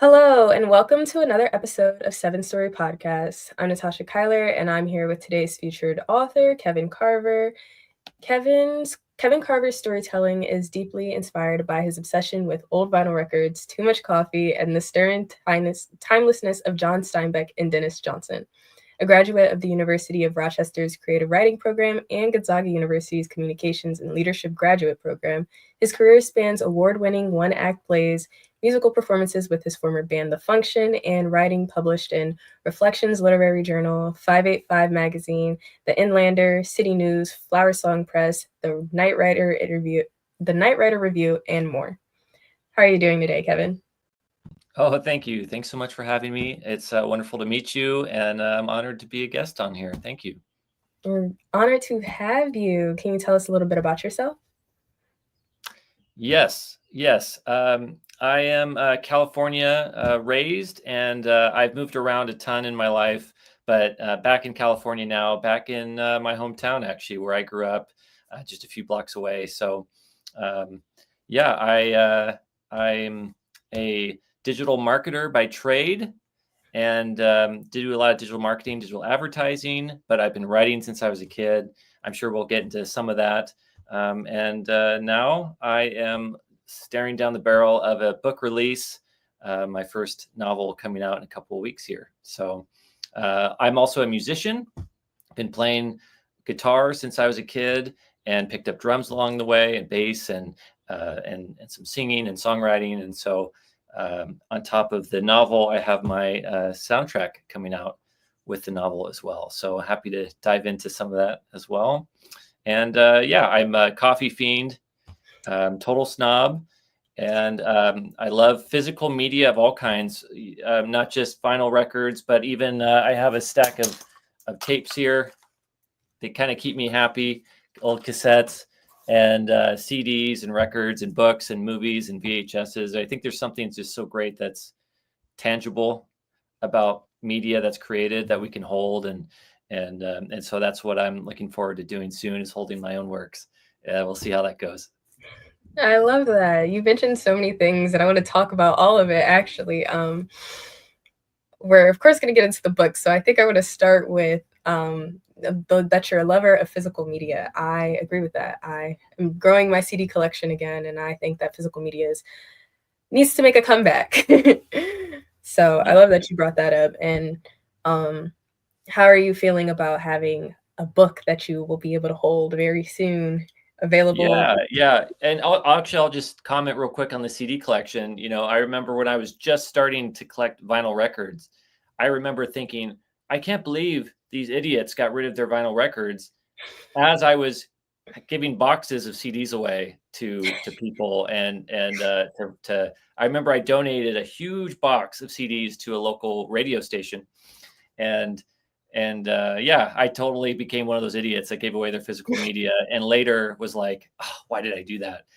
Hello, and welcome to another episode of Seven Story Podcast. I'm Natasha Kyler, and I'm here with today's featured author, Kevin Carver. Kevin Carver's storytelling is deeply inspired by his obsession with old vinyl records, too much coffee, and the stirring timelessness of John Steinbeck and Dennis Johnson. A graduate of the University of Rochester's Creative Writing Program and Gonzaga University's Communications and Leadership Graduate Program, his career spans award-winning one-act plays, musical performances with his former band The Function, and writing published in Reflections Literary Journal, 585 Magazine, The Inlander, City News, Flower Song Press, The Night Writer Review, and more. How are you doing today, Kevin? Oh, thank you. Thanks so much for having me. It's wonderful to meet you, and I'm honored to be a guest on here. Thank you. We're honored to have you. Can you tell us a little bit about yourself? Yes. I am California raised, and I've moved around a ton in my life, but back in California now, back in my hometown, actually, where I grew up, just a few blocks away. So, I'm a digital marketer by trade, and do a lot of digital marketing, digital advertising, but I've been writing since I was a kid. I'm sure we'll get into some of that. Now I am staring down the barrel of a book release, my first novel coming out in a couple of weeks here. So I'm also a musician, been playing guitar since I was a kid, and picked up drums along the way, and bass, and some singing and songwriting. And so on top of the novel, I have my soundtrack coming out with the novel as well. So happy to dive into some of that as well. And I'm a coffee fiend, total snob. And I love physical media of all kinds, not just vinyl records, but even I have a stack of tapes here. They kind of keep me happy, old cassettes and CDs and records and books and movies and VHSs. I think there's something just so great that's tangible about media that's created that we can hold, and so that's what I'm looking forward to doing soon, is holding my own works. We'll see how that goes. I love that. You mentioned so many things, and I want to talk about all of it, actually. We're, of course, going to get into the book, so I think I want to start with that you're a lover of physical media. I agree with that. I am growing my CD collection again, and I think that physical media needs to make a comeback. So I love that you brought that up. And how are you feeling about having a book that you will be able to hold very soon available? Yeah. And I'll just comment real quick on the CD collection. I remember when I was just starting to collect vinyl records, I remember thinking, I can't believe these idiots got rid of their vinyl records, as I was giving boxes of CDs away to people. And I remember I donated a huge box of CDs to a local radio station. And I totally became one of those idiots that gave away their physical media, and later was like, oh, why did I do that?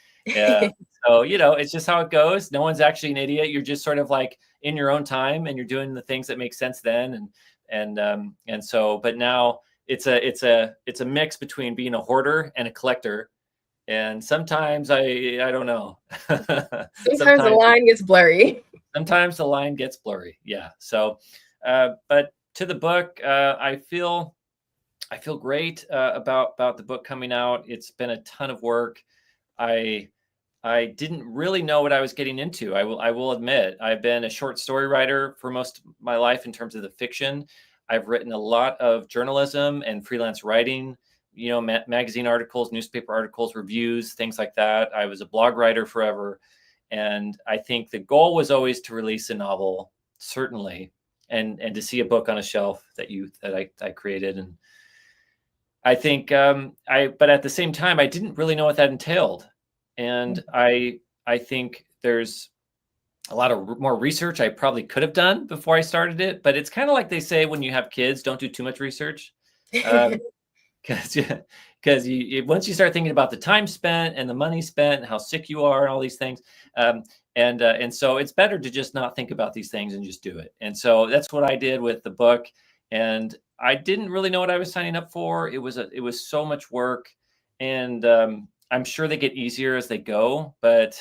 So, it's just how it goes. No one's actually an idiot. You're just sort of like in your own time, and you're doing the things that make sense then. And so, but now it's a mix between being a hoarder and a collector. And sometimes I don't know. Sometimes the line gets blurry. Sometimes the line gets blurry. Yeah. So, but to the book, I feel great about the book coming out. It's been a ton of work. I didn't really know what I was getting into. I will admit, I've been a short story writer for most of my life in terms of the fiction. I've written a lot of journalism and freelance writing, magazine articles, newspaper articles, reviews, things like that. I was a blog writer forever. And I think the goal was always to release a novel, certainly, and to see a book on a shelf that I created. And I think but at the same time, I didn't really know what that entailed. And I think there's a lot of more research I probably could have done before I started it. But it's kind of like they say when you have kids, don't do too much research. Because once you start thinking about the time spent and the money spent and how sick you are and all these things, and so it's better to just not think about these things and just do it. And so that's what I did with the book. And I didn't really know what I was signing up for. It was so much work, and I'm sure they get easier as they go. But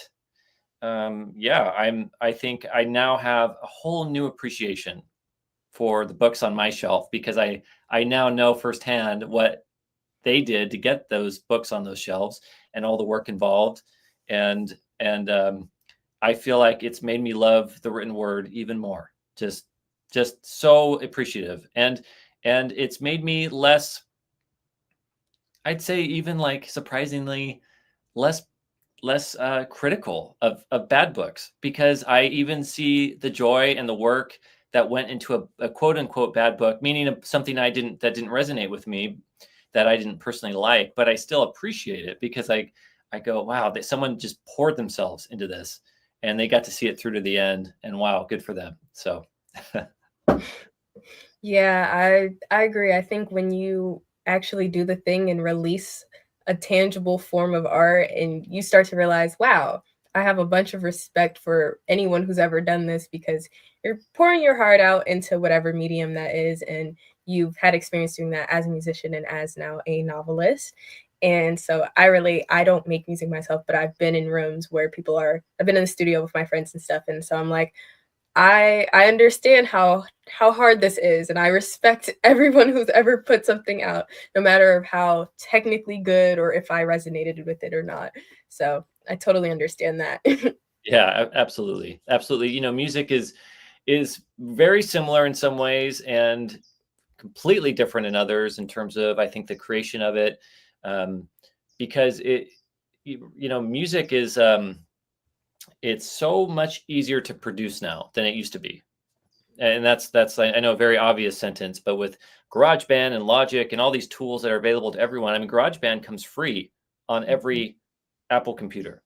yeah, I think I now have a whole new appreciation for the books on my shelf because I now know firsthand what they did to get those books on those shelves and all the work involved. And I feel like it's made me love the written word even more. Just so appreciative. And it's made me less, I'd say even like surprisingly less critical of bad books, because I even see the joy and the work that went into a quote unquote bad book, meaning something that didn't resonate with me, that I didn't personally like, but I still appreciate it because I go, wow, someone just poured themselves into this and they got to see it through to the end, and wow, good for them. So Yeah, I agree. I think when you actually do the thing and release a tangible form of art and you start to realize, wow, I have a bunch of respect for anyone who's ever done this, because you're pouring your heart out into whatever medium that is, and you've had experience doing that as a musician and as now a novelist. And so I relate. I don't make music myself, but I've been in rooms where I've been in the studio with my friends and stuff. And so I'm like, I understand how hard this is, and I respect everyone who's ever put something out, no matter of how technically good or if I resonated with it or not. So I totally understand that. yeah, absolutely, absolutely. Music is very similar in some ways and completely different in others in terms of, I think, the creation of it, um, because music is, it's so much easier to produce now than it used to be. And that's I know a very obvious sentence, but with GarageBand and Logic and all these tools that are available to everyone, I mean, GarageBand comes free on every Apple computer.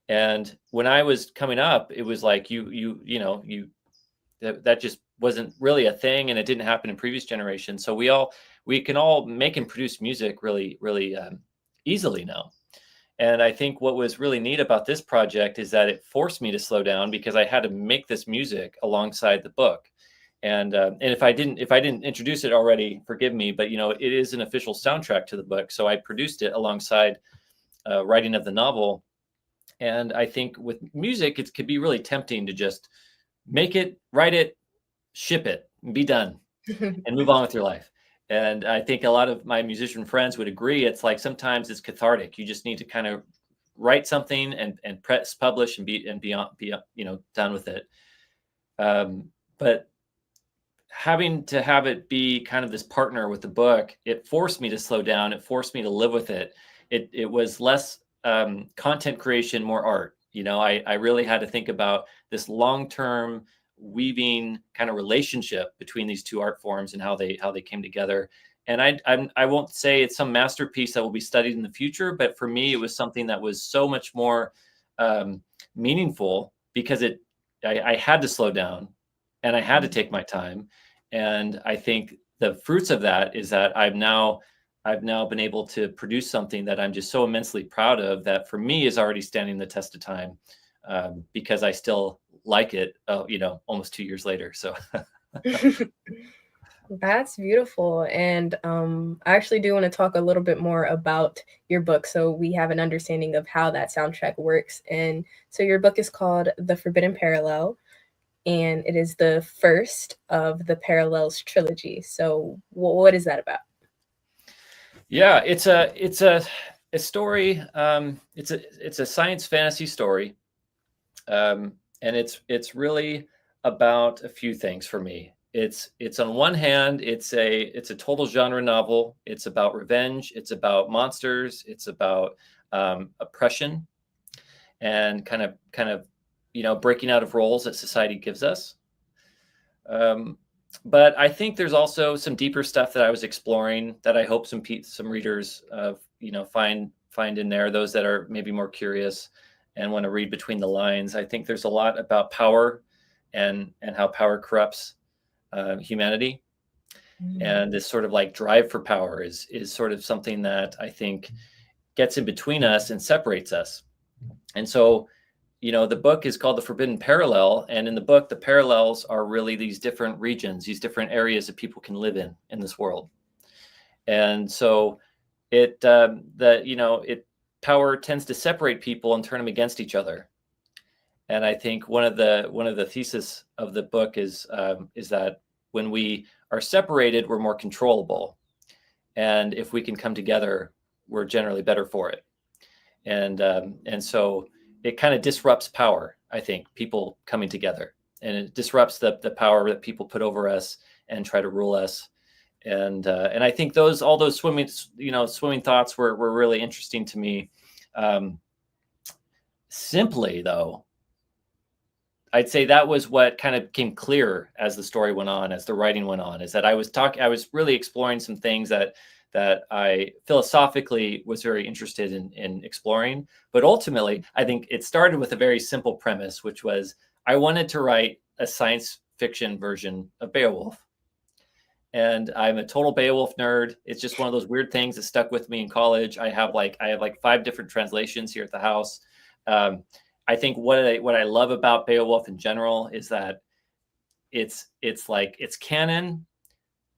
And when I was coming up, it was like that just wasn't really a thing, and it didn't happen in previous generations. So we can all make and produce music really, really easily now. And I think what was really neat about this project is that it forced me to slow down because I had to make this music alongside the book. And if I didn't introduce it already, forgive me, but it is an official soundtrack to the book. So I produced it alongside writing of the novel. And I think with music, it could be really tempting to just make it, write it, ship it, and be done, and move on with your life. And I think a lot of my musician friends would agree. It's like sometimes it's cathartic. You just need to kind of write something and press publish and be done with it. But having to have it be kind of this partner with the book, it forced me to slow down. It forced me to live with it. It was less content creation, more art. I really had to think about this long-term weaving kind of relationship between these two art forms and how they came together. And I won't say it's some masterpiece that will be studied in the future, but for me, it was something that was so much more meaningful because I had to slow down and I had to take my time. And I think the fruits of that is that I've now been able to produce something that I'm just so immensely proud of, that for me is already standing the test of time, because I still like it, almost 2 years later. So That's beautiful. And I actually do want to talk a little bit more about your book so we have an understanding of how that soundtrack works. And so your book is called The Forbidden Parallel, and it is the first of the Parallels trilogy. So what is that about? yeah, it's a story. It's a science fantasy story, and it's really about a few things for me. It's on one hand, it's a total genre novel. It's about revenge. It's about monsters. It's about oppression and kind of breaking out of roles that society gives us. Um, but I think there's also some deeper stuff that I was exploring that I hope some readers find in there. Those that are maybe more curious and want to read between the lines. I think there's a lot about power and how power corrupts humanity, and this sort of like drive for power is sort of something that I think gets in between us and separates us. And so the book is called The Forbidden Parallel. And in the book, the parallels are really these different regions, these different areas that people can live in this world. And so it power tends to separate people and turn them against each other. And I think one of the thesis of the book is that when we are separated, we're more controllable, and if we can come together, we're generally better for it. And so it kind of disrupts power. I think people coming together, and it disrupts the power that people put over us and try to rule us. And I think all those swimming thoughts were really interesting to me. Simply though, I'd say that was what kind of became clear as the story went on, as the writing went on, is that I was really exploring some things that I philosophically was very interested in exploring. But ultimately, I think it started with a very simple premise, which was I wanted to write a science fiction version of Beowulf. And I'm a total Beowulf nerd. It's just one of those weird things that stuck with me in college. I have like 5 different translations here at the house. I think what I love about Beowulf in general is that it's canon,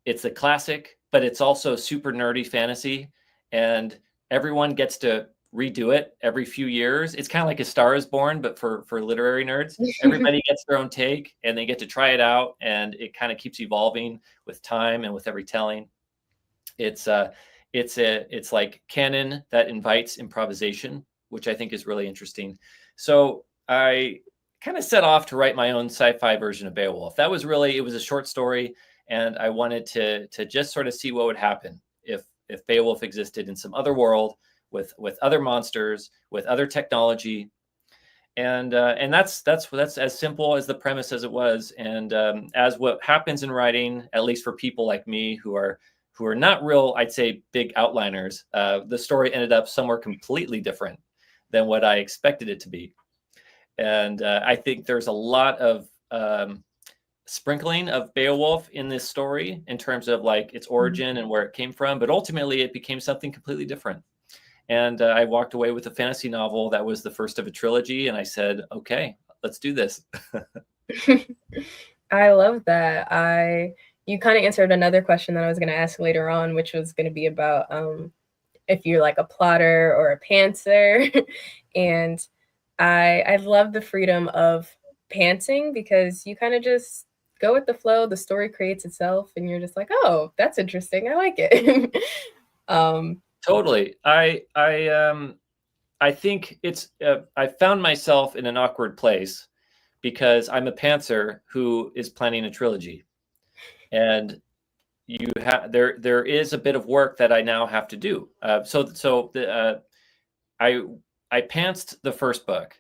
it's a classic, but it's also super nerdy fantasy, and everyone gets to redo it every few years. It's kind of like A Star Is Born, but for literary nerds. Everybody gets their own take, and they get to try it out, and it kind of keeps evolving with time and with every telling. It's like canon that invites improvisation, which I think is really interesting. So I kind of set off to write my own sci-fi version of Beowulf. It was a short story, and I wanted to just sort of see what would happen if Beowulf existed in some other world with other monsters, with other technology. And that's as simple as the premise as it was. And as what happens in writing, at least for people like me who are not real, I'd say, big outliners, the story ended up somewhere completely different than what I expected it to be. And I think there's a lot of sprinkling of Beowulf in this story in terms of like its origin and where it came from, but ultimately it became something completely different. And I walked away with a fantasy novel that was the first of a trilogy, and I said, okay, let's do this. I love that. You kind of answered another question that I was going to ask later on, which was going to be about if you're like a plotter or a pantser. And I love the freedom of pantsing, because you kind of just go with the flow. The story creates itself, and you're just like, oh, that's interesting. I like it. Totally. I think I found myself in an awkward place because I'm a pantser who is planning a trilogy, and there is a bit of work that I now have to do. I pantsed the first book,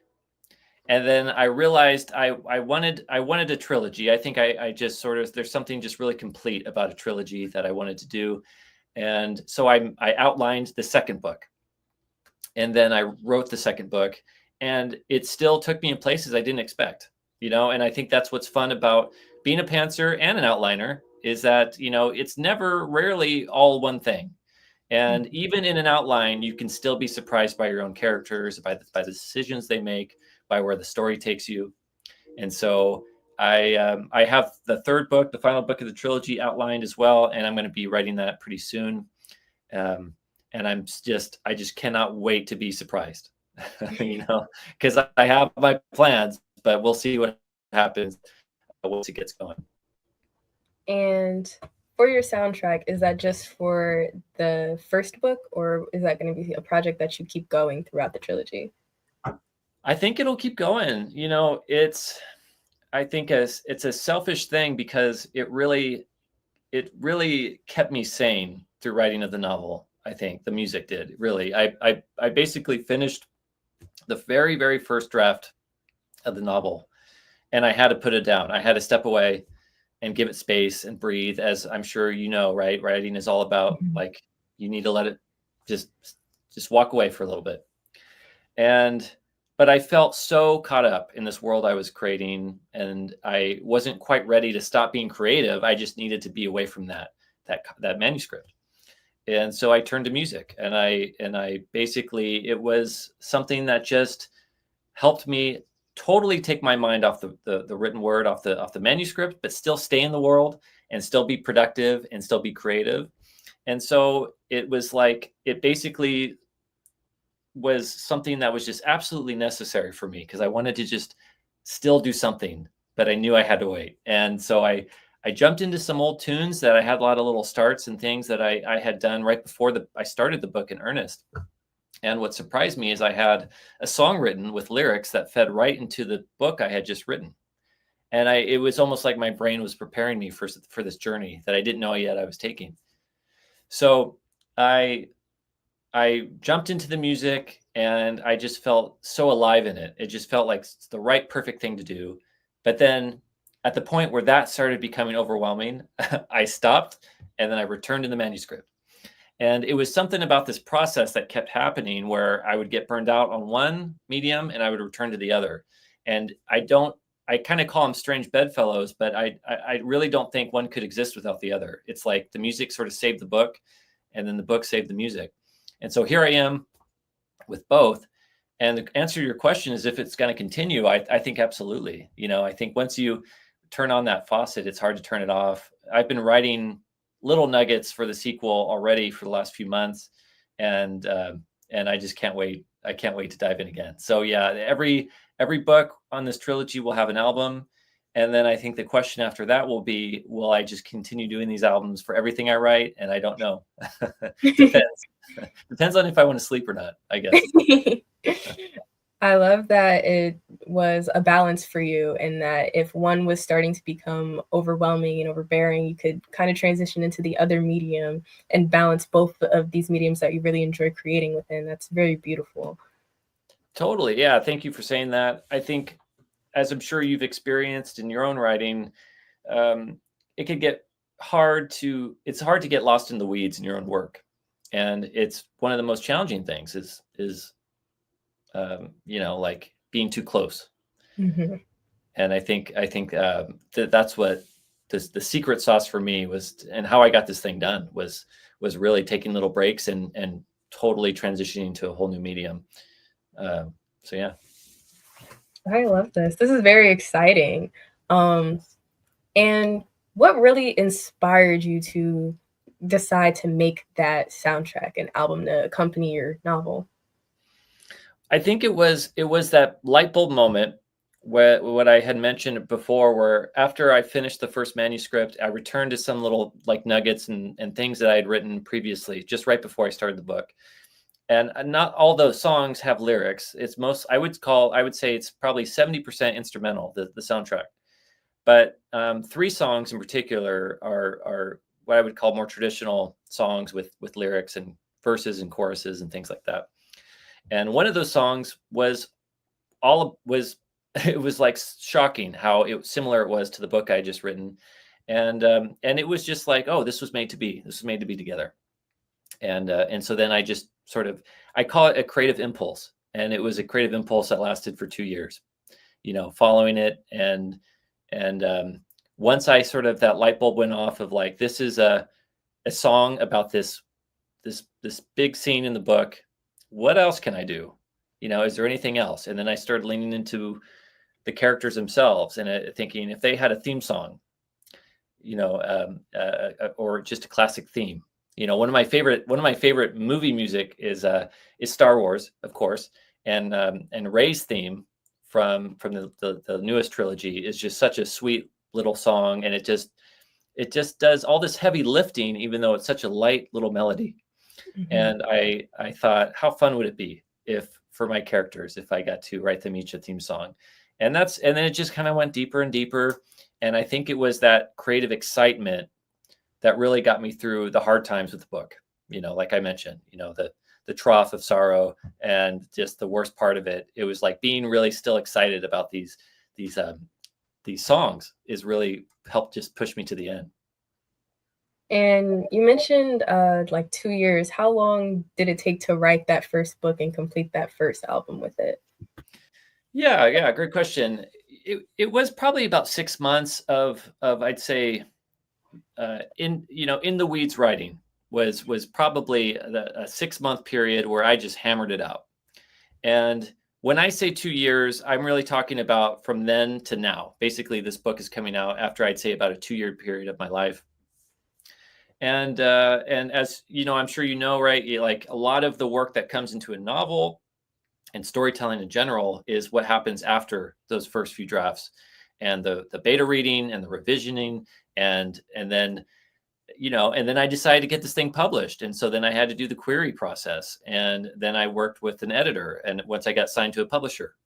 and then I realized I wanted a trilogy. I think I just sort of, there's something just really complete about a trilogy that I wanted to do. And so I outlined the second book, and then I wrote the second book, and it still took me in places I didn't expect, and I think that's what's fun about being a pantser and an outliner, is that, it's rarely all one thing. And even in an outline, you can still be surprised by your own characters, by the decisions they make, by where the story takes you. And so I have the third book, the final book of the trilogy, outlined as well, and I'm going to be writing that pretty soon. And I just cannot wait to be surprised, because I have my plans, but we'll see what happens once it gets going. And for your soundtrack, is that just for the first book, or is that going to be a project that you keep going throughout the trilogy? I think it'll keep going. I think it's a selfish thing, because it really kept me sane through writing of the novel. I think the music did, really. I basically finished the very, very first draft of the novel, and I had to put it down. I had to step away and give it space and breathe, as I'm sure you know, right? Writing is all about, like, you need to let it just walk away for a little bit. But I felt so caught up in this world I was creating, and I wasn't quite ready to stop being creative. I just needed to be away from that manuscript. And so I turned to music, and I basically, it was something that just helped me totally take my mind off the written word, off the manuscript, but still stay in the world and still be productive and still be creative. And so it was like, it basically was something that was just absolutely necessary for me, because I wanted to just still do something, but I knew I had to wait. And so I jumped into some old tunes that I had a lot of little starts and things that I had done right before I started the book in earnest. And what surprised me is I had a song written with lyrics that fed right into the book I had just written. And it was almost like my brain was preparing me for this journey that I didn't know yet I was taking. So I jumped into the music and I just felt so alive in it. It just felt like the right, perfect thing to do. But then at the point where that started becoming overwhelming, I stopped and then I returned to the manuscript. And it was something about this process that kept happening where I would get burned out on one medium and I would return to the other. And I kind of call them strange bedfellows, but I really don't think one could exist without the other. It's like the music sort of saved the book and then the book saved the music. And so here I am with both. And the answer to your question is if it's going to continue, I think absolutely. I think once you turn on that faucet, it's hard to turn it off. I've been writing little nuggets for the sequel already for the last few months, and I just can't wait. I can't wait to dive in again. So yeah, every book on this trilogy will have an album, and then I think the question after that will be, will I just continue doing these albums for everything I write? And I don't know. Depends. Depends on if I want to sleep or not, I guess. I love that it was a balance for you, and that if one was starting to become overwhelming and overbearing, you could kind of transition into the other medium and balance both of these mediums that you really enjoy creating within. That's very beautiful. Totally. Yeah. Thank you for saying that. I think, as I'm sure you've experienced in your own writing, it could get it's hard to get lost in the weeds in your own work. And it's one of the most challenging things is like being too close. Mm-hmm. And I think that's what the secret sauce for me was, and how I got this thing done was really taking little breaks and totally transitioning to a whole new medium. So yeah. I love this. This is very exciting. And what really inspired you to decide to make that soundtrack and album to accompany your novel? I think it was that light bulb moment where what I had mentioned before, where after I finished the first manuscript, I returned to some little like nuggets and things that I had written previously, just right before I started the book. And not all those songs have lyrics. It's I would say it's probably 70% instrumental, the soundtrack. But 3 songs in particular are what I would call more traditional songs with lyrics and verses and choruses and things like that. And one of those songs was it was like shocking how similar it was to the book I had just written. And it was just like, oh, this was made to be. This was made to be together. And so then I just I call it a creative impulse. And it was a creative impulse that lasted for 2 years, following it. And once I that light bulb went off of like, this is a song about this big scene in the book. What else can I do? Is there anything else? And then I started leaning into the characters themselves and thinking if they had a theme song, or just a classic theme. One of my favorite movie music is Star Wars, of course, and Rey's theme from the newest trilogy is just such a sweet little song, and it just does all this heavy lifting, even though it's such a light little melody. Mm-hmm. And I thought, how fun would it be for my characters if I got to write them each a theme song, and then it just kind of went deeper and deeper, and I think it was that creative excitement that really got me through the hard times with the book. Like I mentioned, the trough of sorrow and just the worst part of it. It was like being really still excited about these songs is really helped just push me to the end. And you mentioned like 2 years. How long did it take to write that first book and complete that first album with it? Yeah, great question. It was probably about 6 months of I'd say in the weeds writing was probably a 6-month period where I just hammered it out. And when I say 2 years, I'm really talking about from then to now. Basically, this book is coming out after I'd say about a 2-year period of my life. And as I'm sure right, like a lot of the work that comes into a novel and storytelling in general is what happens after those first few drafts, and the beta reading and the revisioning, and then and then I decided to get this thing published. And so then I had to do the query process. And then I worked with an editor. And once I got signed to a publisher.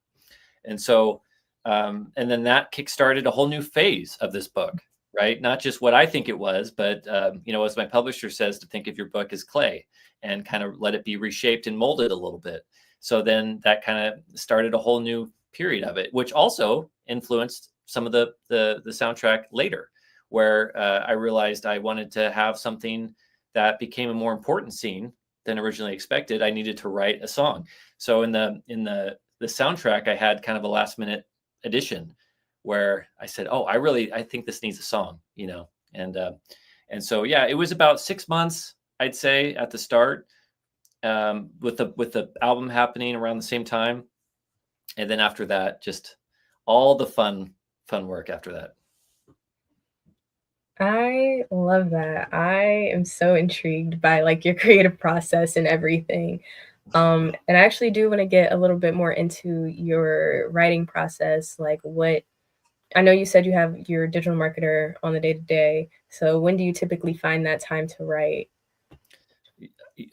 And so, and then that kickstarted a whole new phase of this book, right? Not just what I think it was, but, as my publisher says, to think of your book as clay and kind of let it be reshaped and molded a little bit. So then that kind of started a whole new period of it, which also influenced some of the soundtrack later, where I realized I wanted to have something that became a more important scene than originally expected. I needed to write a song. So in the soundtrack, I had kind of a last minute addition where I said, "Oh, I think this needs a song," and so yeah, it was about 6 months, I'd say, at the start, with the album happening around the same time, and then after that, just all the fun work after that. I love that. I am so intrigued by like your creative process and everything. And I actually do want to get a little bit more into your writing process. Like what I know you said you have your digital marketer on the day to day. So when do you typically find that time to write?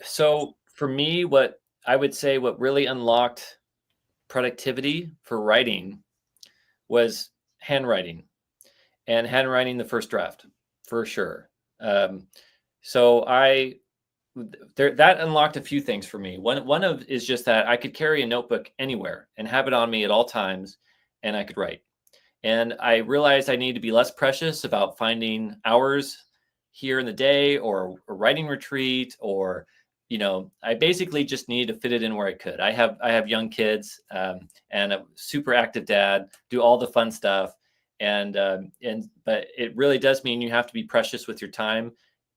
So for me, what I would say what really unlocked productivity for writing was handwriting, and handwriting the first draft for sure. So that unlocked a few things for me. One of is just that I could carry a notebook anywhere and have it on me at all times, and I could write. And I realized I need to be less precious about finding hours here in the day or a writing retreat, or I basically just needed to fit it in where I could. I have young kids, and a super active dad, do all the fun stuff, but it really does mean you have to be precious with your time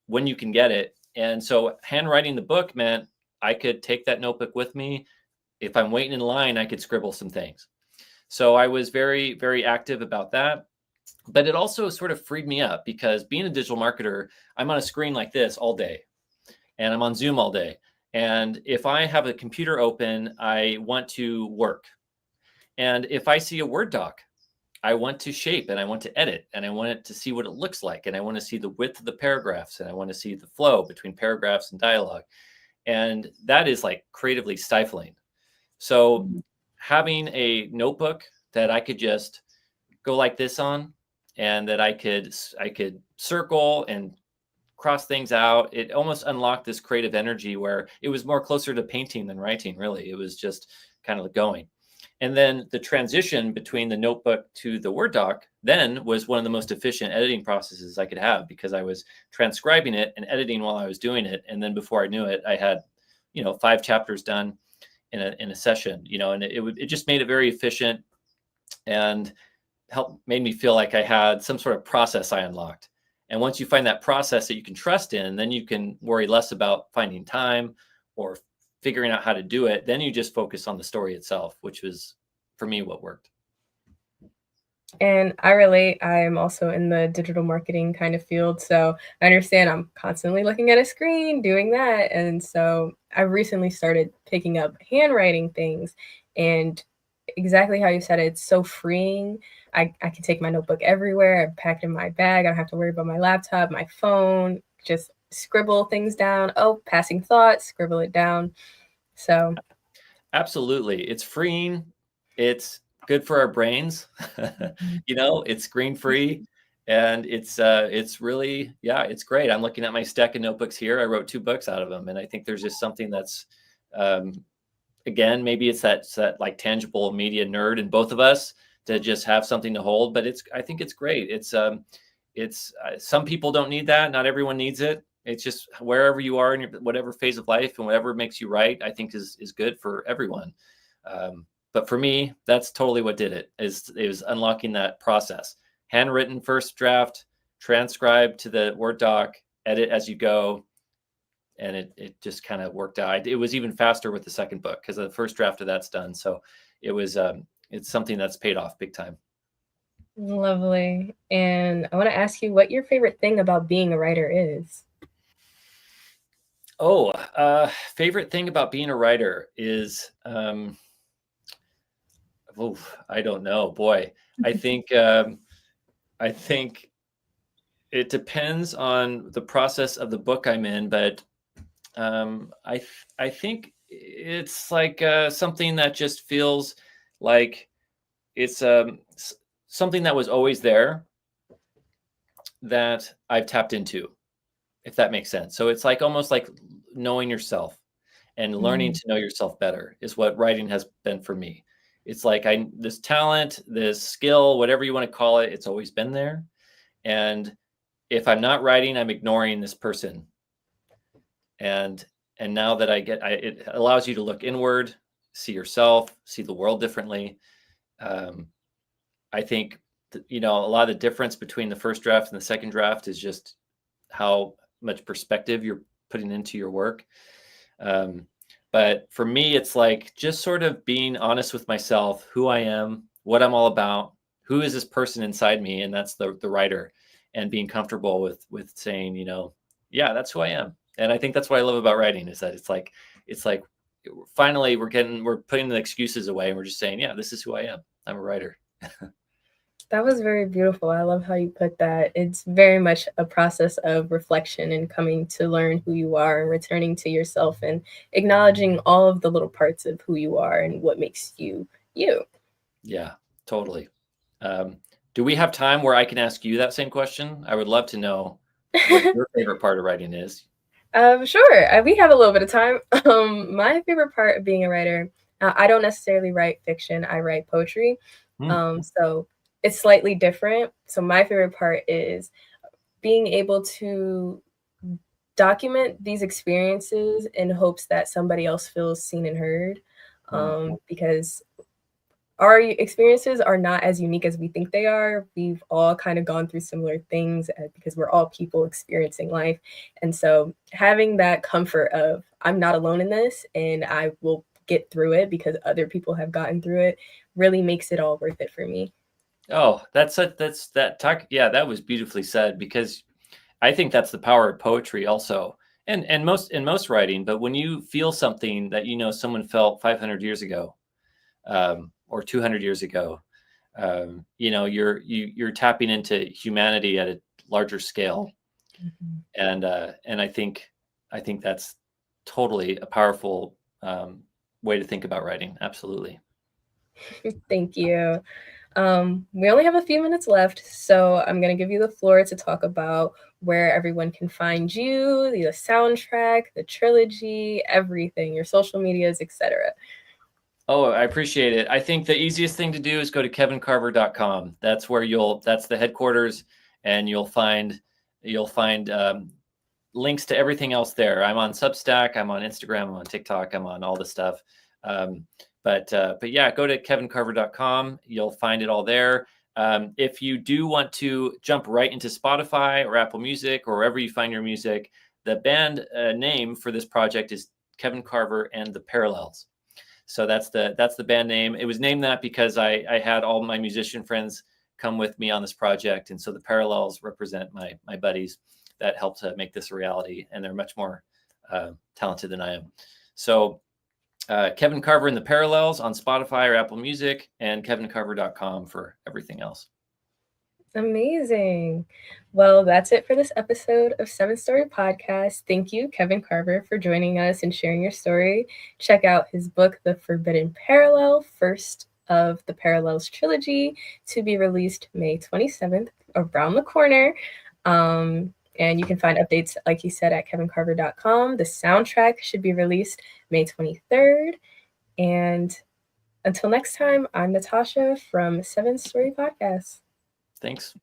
when you can get it. And so handwriting the book meant I could take that notebook with me. If I'm waiting in line, I could scribble some things. So I was very, very active about that. But it also sort of freed me up, because being a digital marketer, I'm on a screen like this all day, and I'm on Zoom all day. And if I have a computer open, I want to work. And if I see a Word doc, I want to shape and I want to edit and I want it to see what it looks like. And I want to see the width of the paragraphs and I want to see the flow between paragraphs and dialogue. And that is like creatively stifling. So having a notebook that I could just go like this on, and that I could circle and cross things out, it almost unlocked this creative energy where it was more closer to painting than writing, really. It was just kind of going. And then the transition between the notebook to the Word doc then was one of the most efficient editing processes I could have, because I was transcribing it and editing while I was doing it. And then before I knew it, I had, 5 chapters done in a session, and it just made it very efficient and made me feel like I had some sort of process I unlocked. And once you find that process that you can trust in, then you can worry less about finding time or figuring out how to do it. Then you just focus on the story itself, which was, for me, what worked. And I relate. I'm also in the digital marketing kind of field. So I understand I'm constantly looking at a screen doing that. And so I recently started picking up handwriting things. And exactly how you said it, it's so freeing. I can take my notebook everywhere. I pack it in my bag. I don't have to worry about my laptop, my phone, just scribble things down. Oh, passing thoughts, scribble it down. So Absolutely. It's freeing. It's good for our brains. It's screen free, and it's really, yeah, it's great. I'm looking at my stack of notebooks here. I wrote 2 books out of them, and I think there's just something that's, again, maybe it's that like tangible media nerd in both of us to just have something to hold. But I think it's great. It's some people don't need that. Not everyone needs it. It's just wherever you are in your whatever phase of life and whatever makes you write, I think is good for everyone. But for me, that's totally what did it. It was unlocking that process. Handwritten first draft, transcribe to the Word doc, edit as you go, and it just kind of worked out. It was even faster with the second book because the first draft of that's done. So it's something that's paid off big time. lovely. And I want to ask you what your favorite thing about being a writer is. Oh, favorite thing about being a writer is I don't know, boy. I think it depends on the process of the book I'm in, but I think it's like something that just feels like it's something that was always there that I've tapped into, if that makes sense. So it's like almost like knowing yourself and learning to know yourself better is what writing has been for me. It's like this talent, this skill, whatever you want to call it, it's always been there. And if I'm not writing, I'm ignoring this person. And now that it allows you to look inward, see yourself, see the world differently. I think a lot of the difference between the first draft and the second draft is just how much perspective you're putting into your work. But for me, it's like just sort of being honest with myself, who I am, what I'm all about, who is this person inside me, and that's the writer, and being comfortable with saying, yeah, that's who I am. And I think that's what I love about writing, is that it's like finally we're putting the excuses away, and we're just saying, yeah, this is who I am. I'm a writer. That was very beautiful. I love how you put that. It's very much a process of reflection and coming to learn who you are and returning to yourself and acknowledging all of the little parts of who you are and what makes you you. Yeah, totally. Do we have time where I can ask you that same question? I would love to know what your favorite part of writing is. Sure. We have a little bit of time. My favorite part of being a writer, I don't necessarily write fiction. I write poetry. So it's slightly different. So my favorite part is being able to document these experiences in hopes that somebody else feels seen and heard. Because our experiences are not as unique as we think they are. We've all kind of gone through similar things because we're all people experiencing life. And so having that comfort of I'm not alone in this and I will get through it because other people have gotten through it really makes it all worth it for me. Oh, that was beautifully said, because I think that's the power of poetry also. And most writing, but when you feel something that someone felt 500 years ago, or 200 years ago, you're tapping into humanity at a larger scale. And I think that's totally a powerful way to think about writing. Absolutely. Thank you. We only have a few minutes left, so I'm going to give you the floor to talk about where everyone can find you, the soundtrack, the trilogy, everything, your social medias, etc. Oh, I appreciate it. I think the easiest thing to do is go to kevincarver.com. That's where that's the headquarters, and you'll find links to everything else there. I'm on Substack, I'm on Instagram, I'm on TikTok, I'm on all the stuff. But yeah, go to kevincarver.com. You'll find it all there. If you do want to jump right into Spotify or Apple Music or wherever you find your music, the band name for this project is Kevin Carver and the Parallels. So that's the band name. It was named that because I had all my musician friends come with me on this project, and so the Parallels represent my buddies that helped to make this a reality, and they're much more talented than I am. So Kevin Carver and the Parallels on Spotify or Apple Music, and kevincarver.com for everything else. Amazing. Well, that's it for this episode of Seven Story Podcast. Thank you, Kevin Carver, for joining us and sharing your story. Check out his book, The Forbidden Parallel, first of the Parallels trilogy, to be released May 27th, around the corner. And you can find updates, like he said, at kevincarver.com. The soundtrack should be released May 23rd. And until next time, I'm Natasha from Seven Story Podcast. Thanks.